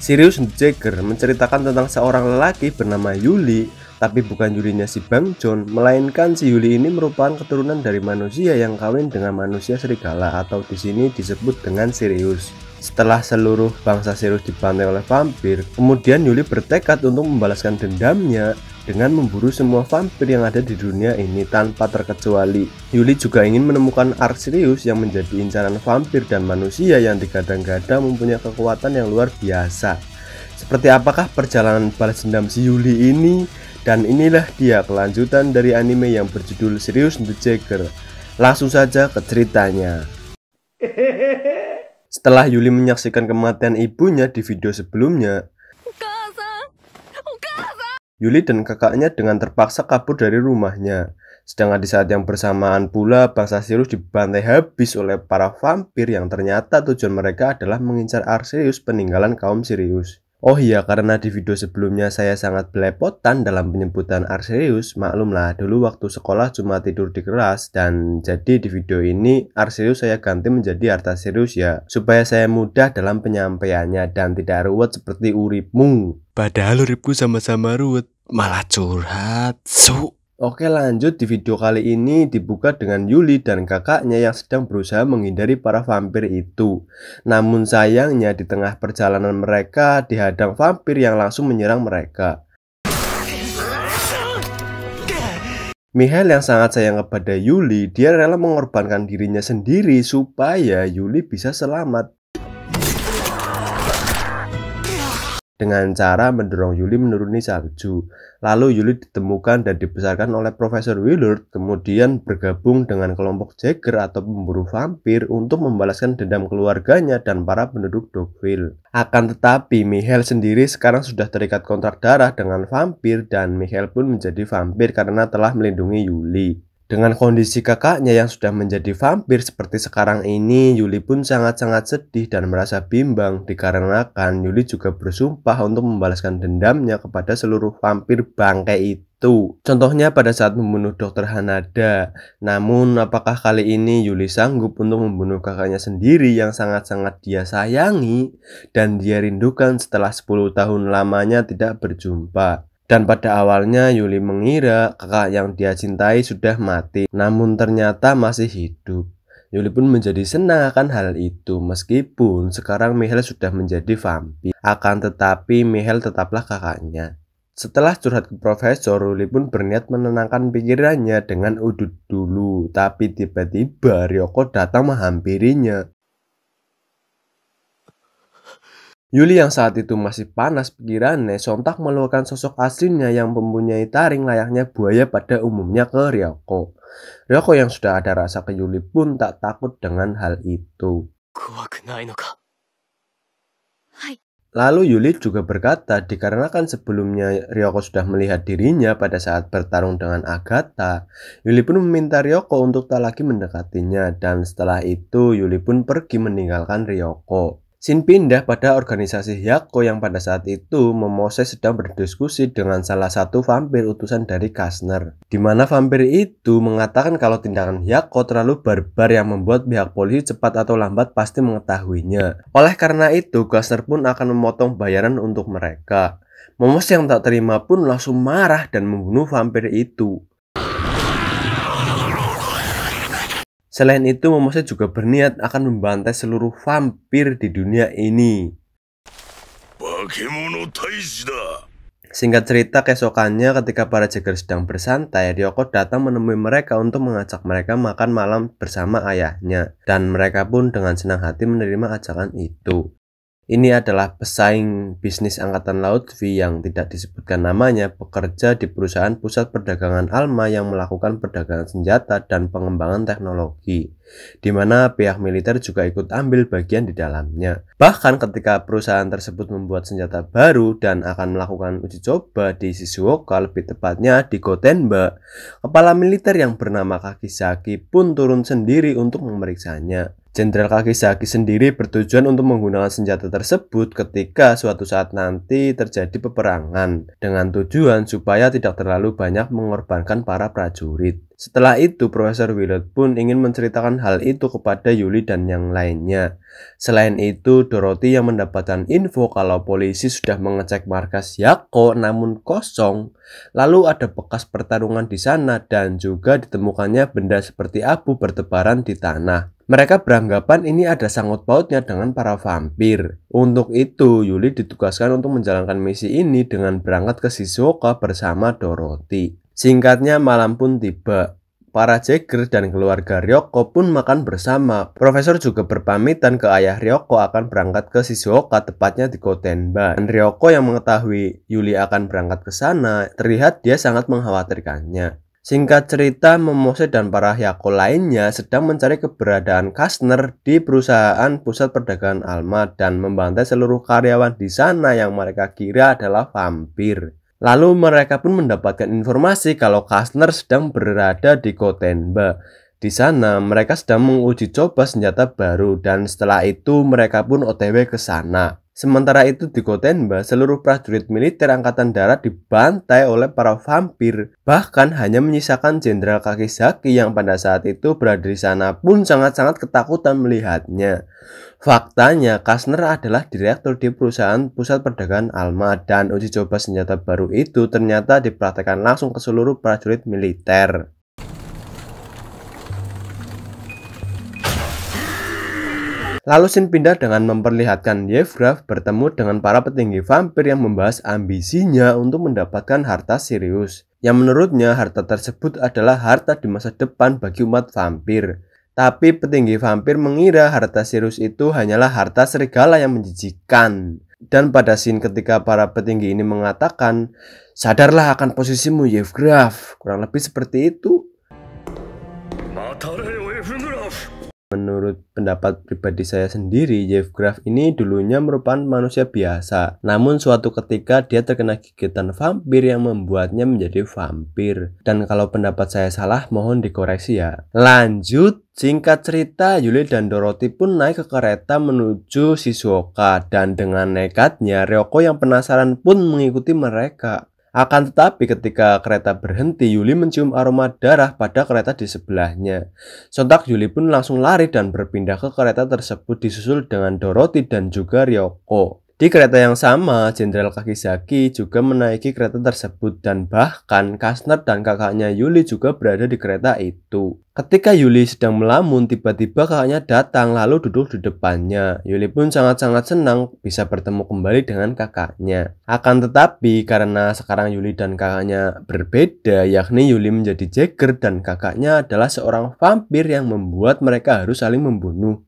Sirius the Jaeger menceritakan tentang seorang lelaki bernama Yuli, tapi bukan Yulinya si Bang John, melainkan si Yuli ini merupakan keturunan dari manusia yang kawin dengan manusia serigala atau di sini disebut dengan Sirius. Setelah seluruh bangsa Sirius dibantai oleh vampir, kemudian Yuli bertekad untuk membalaskan dendamnya dengan memburu semua vampir yang ada di dunia ini tanpa terkecuali. Yuli juga ingin menemukan Ark Sirius yang menjadi incaran vampir dan manusia yang digadang-gadang mempunyai kekuatan yang luar biasa. Seperti apakah perjalanan balas dendam si Yuli ini? Dan inilah dia kelanjutan dari anime yang berjudul Sirius the Jaeger. Langsung saja ke ceritanya. Setelah Yuli menyaksikan kematian ibunya di video sebelumnya, Yuli dan kakaknya dengan terpaksa kabur dari rumahnya. Sedangkan di saat yang bersamaan pula, bangsa Sirius dibantai habis oleh para vampir yang ternyata tujuan mereka adalah mengincar Ark Sirius peninggalan kaum Sirius. Oh iya, karena di video sebelumnya saya sangat belepotan dalam penyebutan Ark Sirius, maklumlah dulu waktu sekolah cuma tidur di kelas, dan jadi di video ini Ark Sirius saya ganti menjadi Arta Sirius ya, supaya saya mudah dalam penyampaiannya dan tidak ruwet seperti uripmu. Padahal uripku sama-sama ruwet, malah curhat. Oke, lanjut. Di video kali ini dibuka dengan Yuli dan kakaknya yang sedang berusaha menghindari para vampir itu. Namun sayangnya di tengah perjalanan mereka dihadang vampir yang langsung menyerang mereka. Michael yang sangat sayang kepada Yuli, dia rela mengorbankan dirinya sendiri supaya Yuli bisa selamat. Dengan cara mendorong Yuli menuruni salju. Lalu Yuli ditemukan dan dibesarkan oleh Profesor Willard, kemudian bergabung dengan kelompok Jaeger atau pemburu vampir untuk membalaskan dendam keluarganya dan para penduduk Dogville. Akan tetapi Michael sendiri sekarang sudah terikat kontrak darah dengan vampir dan Michael pun menjadi vampir karena telah melindungi Yuli. Dengan kondisi kakaknya yang sudah menjadi vampir seperti sekarang ini, Yuli pun sangat-sangat sedih dan merasa bimbang dikarenakan Yuli juga bersumpah untuk membalaskan dendamnya kepada seluruh vampir bangkai itu. Contohnya pada saat membunuh Dr. Hanada. Namun apakah kali ini Yuli sanggup untuk membunuh kakaknya sendiri yang sangat-sangat dia sayangi dan dia rindukan setelah 10 tahun lamanya tidak berjumpa? Dan pada awalnya Yuli mengira kakak yang dia cintai sudah mati, namun ternyata masih hidup. Yuli pun menjadi senang akan hal itu, meskipun sekarang Michael sudah menjadi vampir. Akan tetapi Michael tetaplah kakaknya. Setelah curhat ke Profesor, Yuli pun berniat menenangkan pikirannya dengan udut dulu. Tapi tiba-tiba Ryoko datang menghampirinya. Yuli yang saat itu masih panas pikirannya sontak meluarkan sosok aslinya yang mempunyai taring layaknya buaya pada umumnya ke Ryoko. Ryoko yang sudah ada rasa ke Yuli pun tak takut dengan hal itu. Lalu Yuli juga berkata dikarenakan sebelumnya Ryoko sudah melihat dirinya pada saat bertarung dengan Agatha, Yuli pun meminta Ryoko untuk tak lagi mendekatinya dan setelah itu Yuli pun pergi meninggalkan Ryoko. Scene pindah pada organisasi Hyakko yang pada saat itu Momose sedang berdiskusi dengan salah satu vampir utusan dari Kastner, di mana vampir itu mengatakan kalau tindakan Hyakko terlalu barbar yang membuat pihak polisi cepat atau lambat pasti mengetahuinya. Oleh karena itu Kastner pun akan memotong bayaran untuk mereka. Momose yang tak terima pun langsung marah dan membunuh vampir itu. Selain itu, Momose juga berniat akan membantai seluruh vampir di dunia ini. Singkat cerita, keesokannya ketika para Jaeger sedang bersantai, Ryoko datang menemui mereka untuk mengajak mereka makan malam bersama ayahnya. Dan mereka pun dengan senang hati menerima ajakan itu. Ini adalah pesaing bisnis Angkatan Laut V yang tidak disebutkan namanya, bekerja di perusahaan pusat perdagangan Alma yang melakukan perdagangan senjata dan pengembangan teknologi, di mana pihak militer juga ikut ambil bagian di dalamnya. Bahkan ketika perusahaan tersebut membuat senjata baru dan akan melakukan uji coba di Shizuoka, lebih tepatnya di Gotenba, kepala militer yang bernama Kakizaki pun turun sendiri untuk memeriksanya. Jenderal Kakizaki sendiri bertujuan untuk menggunakan senjata tersebut ketika suatu saat nanti terjadi peperangan, dengan tujuan supaya tidak terlalu banyak mengorbankan para prajurit. Setelah itu, Profesor Willard pun ingin menceritakan hal itu kepada Yuli dan yang lainnya. Selain itu, Dorothy yang mendapatkan info kalau polisi sudah mengecek markas Yako namun kosong. Lalu ada bekas pertarungan di sana dan juga ditemukannya benda seperti abu bertebaran di tanah. Mereka beranggapan ini ada sangkut pautnya dengan para vampir. Untuk itu, Yuli ditugaskan untuk menjalankan misi ini dengan berangkat ke Shizuoka bersama Dorothy. Singkatnya, malam pun tiba. Para Jaeger dan keluarga Ryoko pun makan bersama. Profesor juga berpamitan ke ayah Ryoko akan berangkat ke Shizuoka, tepatnya di Gotenba. Dan Ryoko yang mengetahui Yuli akan berangkat ke sana, terlihat dia sangat mengkhawatirkannya. Singkat cerita, Momose dan para Hyako lainnya sedang mencari keberadaan Kastner di perusahaan pusat perdagangan Alma dan membantai seluruh karyawan di sana yang mereka kira adalah vampir. Lalu mereka pun mendapatkan informasi kalau Kastner sedang berada di Gotenba. Di sana mereka sedang menguji coba senjata baru dan setelah itu mereka pun OTW ke sana. Sementara itu di Gotenba, seluruh prajurit militer angkatan darat dibantai oleh para vampir. Bahkan hanya menyisakan Jenderal Kakizaki yang pada saat itu berada di sana pun sangat-sangat ketakutan melihatnya. Faktanya, Kastner adalah direktur di perusahaan pusat perdagangan Alma dan uji coba senjata baru itu ternyata dipraktekkan langsung ke seluruh prajurit militer. Lalu scene pindah dengan memperlihatkan Yevgraf bertemu dengan para petinggi vampir yang membahas ambisinya untuk mendapatkan harta Sirius. Yang menurutnya harta tersebut adalah harta di masa depan bagi umat vampir. Tapi petinggi vampir mengira harta Sirius itu hanyalah harta serigala yang menjijikan. Dan pada scene ketika para petinggi ini mengatakan, "Sadarlah akan posisimu Yevgraf." Kurang lebih seperti itu. Menurut pendapat pribadi saya sendiri, Yevgraf ini dulunya merupakan manusia biasa. Namun suatu ketika dia terkena gigitan vampir yang membuatnya menjadi vampir. Dan kalau pendapat saya salah, mohon dikoreksi ya. Lanjut, singkat cerita, Yuli dan Dorothy pun naik ke kereta menuju Shizuoka. Dan dengan nekatnya, Ryoko yang penasaran pun mengikuti mereka. Akan tetapi ketika kereta berhenti, Yuli mencium aroma darah pada kereta di sebelahnya. Sontak Yuli pun langsung lari dan berpindah ke kereta tersebut disusul dengan Dorothy dan juga Ryoko. Di kereta yang sama, Jenderal Kakizaki juga menaiki kereta tersebut dan bahkan Kastner dan kakaknya Yuli juga berada di kereta itu. Ketika Yuli sedang melamun, tiba-tiba kakaknya datang lalu duduk di depannya. Yuli pun sangat-sangat senang bisa bertemu kembali dengan kakaknya. Akan tetapi karena sekarang Yuli dan kakaknya berbeda, yakni Yuli menjadi Jaeger dan kakaknya adalah seorang vampir yang membuat mereka harus saling membunuh.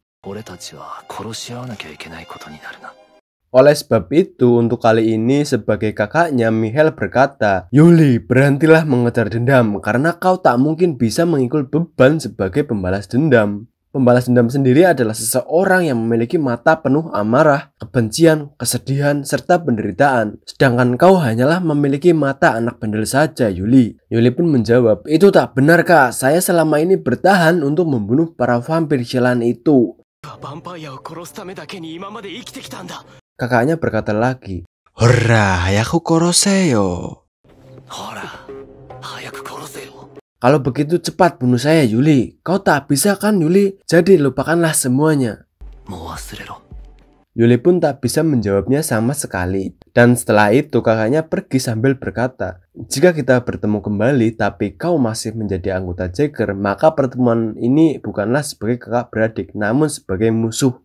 Oleh sebab itu, untuk kali ini sebagai kakaknya, Mihail berkata, "Yuli, berhentilah mengejar dendam, karena kau tak mungkin bisa mengikul beban sebagai pembalas dendam. Pembalas dendam sendiri adalah seseorang yang memiliki mata penuh amarah, kebencian, kesedihan, serta penderitaan. Sedangkan kau hanyalah memiliki mata anak bandel saja, Yuli." Yuli pun menjawab, "Itu tak benar, Kak. Saya selama ini bertahan untuk membunuh para vampir sialan itu." Kakaknya berkata lagi, "Hora, hayaku koroseyo." Kalau begitu cepat bunuh saya, Yuli. Kau tak bisa kan, Yuli? Jadi lupakanlah semuanya. Yuli pun tak bisa menjawabnya sama sekali. Dan setelah itu kakaknya pergi sambil berkata, "Jika kita bertemu kembali tapi kau masih menjadi anggota Jaeger, maka pertemuan ini bukanlah sebagai kakak beradik, namun sebagai musuh."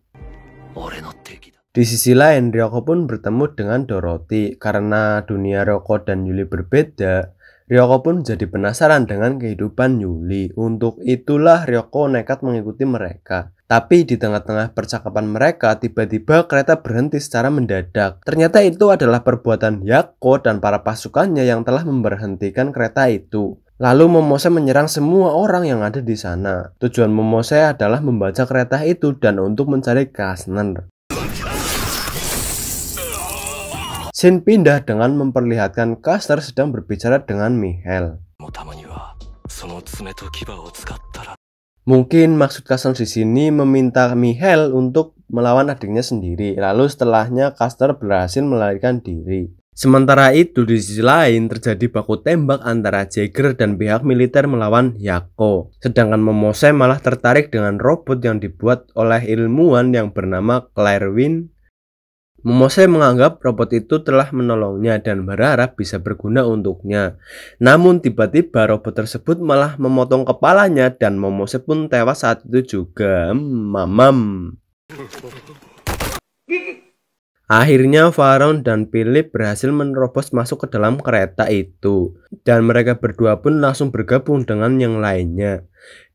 Di sisi lain, Ryoko pun bertemu dengan Dorothy. Karena dunia Ryoko dan Yuli berbeda, Ryoko pun jadi penasaran dengan kehidupan Yuli. Untuk itulah Ryoko nekat mengikuti mereka. Tapi di tengah-tengah percakapan mereka, tiba-tiba kereta berhenti secara mendadak. Ternyata itu adalah perbuatan Yako dan para pasukannya yang telah memberhentikan kereta itu. Lalu Momose menyerang semua orang yang ada di sana. Tujuan Momose adalah membaca kereta itu dan untuk mencari Kastner. Scene pindah dengan memperlihatkan Kastner sedang berbicara dengan Mihail. Mungkin maksud Kastner di sini meminta Mihail untuk melawan adiknya sendiri. Lalu setelahnya Kastner berhasil melarikan diri. Sementara itu di sisi lain terjadi baku tembak antara Jaeger dan pihak militer melawan Yako. Sedangkan Momose malah tertarik dengan robot yang dibuat oleh ilmuwan yang bernama Claire Wynn. Momose menganggap robot itu telah menolongnya dan berharap bisa berguna untuknya. Namun tiba-tiba robot tersebut malah memotong kepalanya dan Momose pun tewas saat itu juga. Mamam. Akhirnya Varon dan Philip berhasil menerobos masuk ke dalam kereta itu, dan mereka berdua pun langsung bergabung dengan yang lainnya.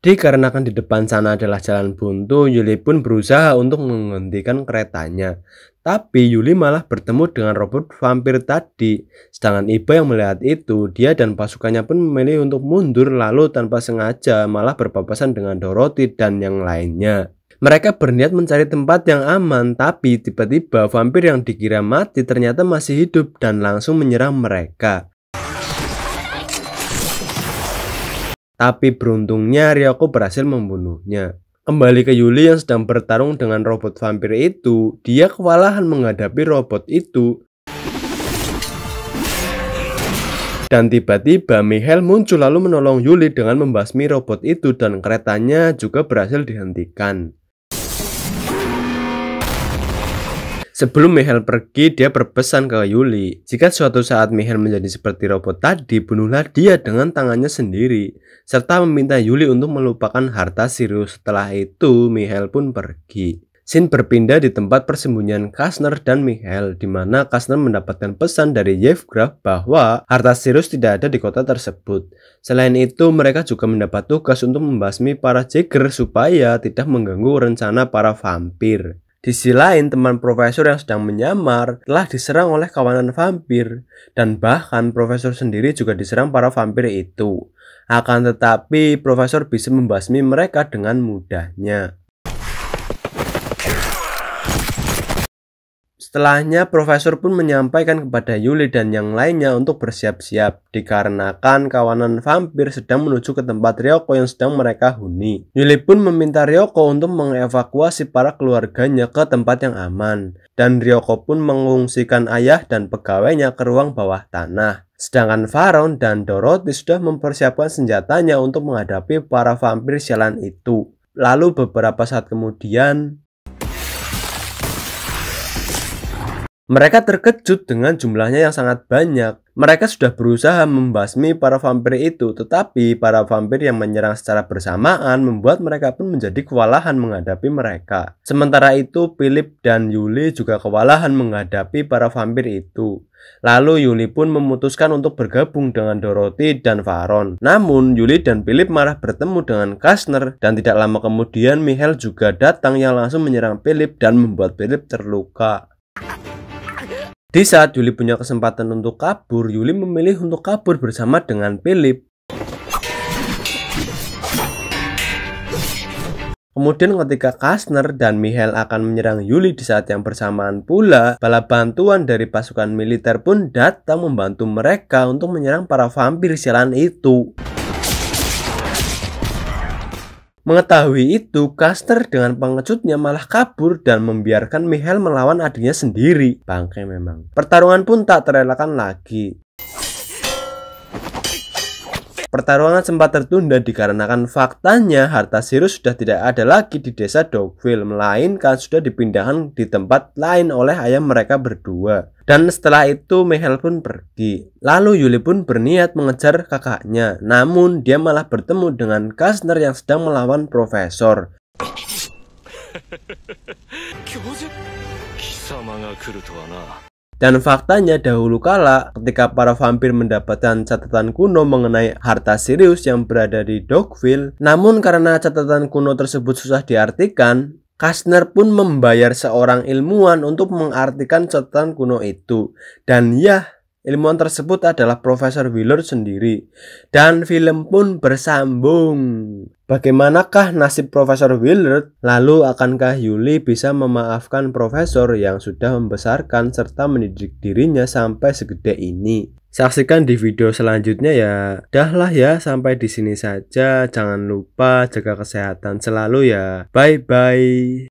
Dikarenakan di depan sana adalah jalan buntu, Yuli pun berusaha untuk menghentikan keretanya. Tapi Yuli malah bertemu dengan robot vampir tadi. Sedangkan Iba yang melihat itu, dia dan pasukannya pun memilih untuk mundur lalu tanpa sengaja malah berpapasan dengan Dorothy dan yang lainnya. Mereka berniat mencari tempat yang aman, tapi tiba-tiba vampir yang dikira mati ternyata masih hidup dan langsung menyerang mereka. Tapi beruntungnya Ryoko berhasil membunuhnya. Kembali ke Yuli yang sedang bertarung dengan robot vampir itu, dia kewalahan menghadapi robot itu. Dan tiba-tiba Michael muncul lalu menolong Yuli dengan membasmi robot itu dan keretanya juga berhasil dihentikan. Sebelum Michael pergi, dia berpesan ke Yuli, jika suatu saat Michael menjadi seperti robot tadi, bunuhlah dia dengan tangannya sendiri, serta meminta Yuli untuk melupakan harta Sirius. Setelah itu, Michael pun pergi. Scene berpindah di tempat persembunyian Kastner dan Michael, di mana Kastner mendapatkan pesan dari Yevgraf bahwa harta Sirius tidak ada di kota tersebut. Selain itu, mereka juga mendapat tugas untuk membasmi para Jaeger supaya tidak mengganggu rencana para vampir. Di sisi lain, teman profesor yang sedang menyamar telah diserang oleh kawanan vampir, dan bahkan profesor sendiri juga diserang para vampir itu. Akan tetapi, profesor bisa membasmi mereka dengan mudahnya. Setelahnya, profesor pun menyampaikan kepada Yuli dan yang lainnya untuk bersiap-siap, dikarenakan kawanan vampir sedang menuju ke tempat Ryoko yang sedang mereka huni. Yuli pun meminta Ryoko untuk mengevakuasi para keluarganya ke tempat yang aman, dan Ryoko pun mengungsikan ayah dan pegawainya ke ruang bawah tanah. Sedangkan Varon dan Dorothy sudah mempersiapkan senjatanya untuk menghadapi para vampir sialan itu. Lalu beberapa saat kemudian, mereka terkejut dengan jumlahnya yang sangat banyak. Mereka sudah berusaha membasmi para vampir itu, tetapi para vampir yang menyerang secara bersamaan membuat mereka pun menjadi kewalahan menghadapi mereka. Sementara itu, Philip dan Yuli juga kewalahan menghadapi para vampir itu. Lalu Yuli pun memutuskan untuk bergabung dengan Dorothy dan Varon. Namun Yuli dan Philip malah bertemu dengan Kastner, dan tidak lama kemudian Michael juga datang yang langsung menyerang Philip dan membuat Philip terluka. Di saat Yuli punya kesempatan untuk kabur, Yuli memilih untuk kabur bersama dengan Philip. Kemudian ketika Kastner dan Michael akan menyerang Yuli di saat yang bersamaan pula, bala bantuan dari pasukan militer pun datang membantu mereka untuk menyerang para vampir sialan itu. Mengetahui itu, Kastner dengan pengejutnya malah kabur dan membiarkan Michael melawan adiknya sendiri. Bangke memang. Pertarungan pun tak terelakkan lagi. Pertarungan sempat tertunda dikarenakan faktanya harta Sirius sudah tidak ada lagi di desa Dogville, melainkan sudah dipindahkan di tempat lain oleh ayah mereka berdua. Dan setelah itu Michael pun pergi. Lalu Yuli pun berniat mengejar kakaknya, namun dia malah bertemu dengan Kastner yang sedang melawan profesor. Dan faktanya dahulu kala ketika para vampir mendapatkan catatan kuno mengenai harta Sirius yang berada di Dogville, namun karena catatan kuno tersebut susah diartikan, Kastner pun membayar seorang ilmuwan untuk mengartikan catatan kuno itu. Dan ya, ilmuwan tersebut adalah Profesor Willard sendiri. Dan film pun bersambung. Bagaimanakah nasib Profesor Willard? Lalu akankah Yuli bisa memaafkan Profesor yang sudah membesarkan serta mendidik dirinya sampai segede ini? Saksikan di video selanjutnya ya. Dahlah ya, sampai di sini saja. Jangan lupa jaga kesehatan selalu ya. Bye bye.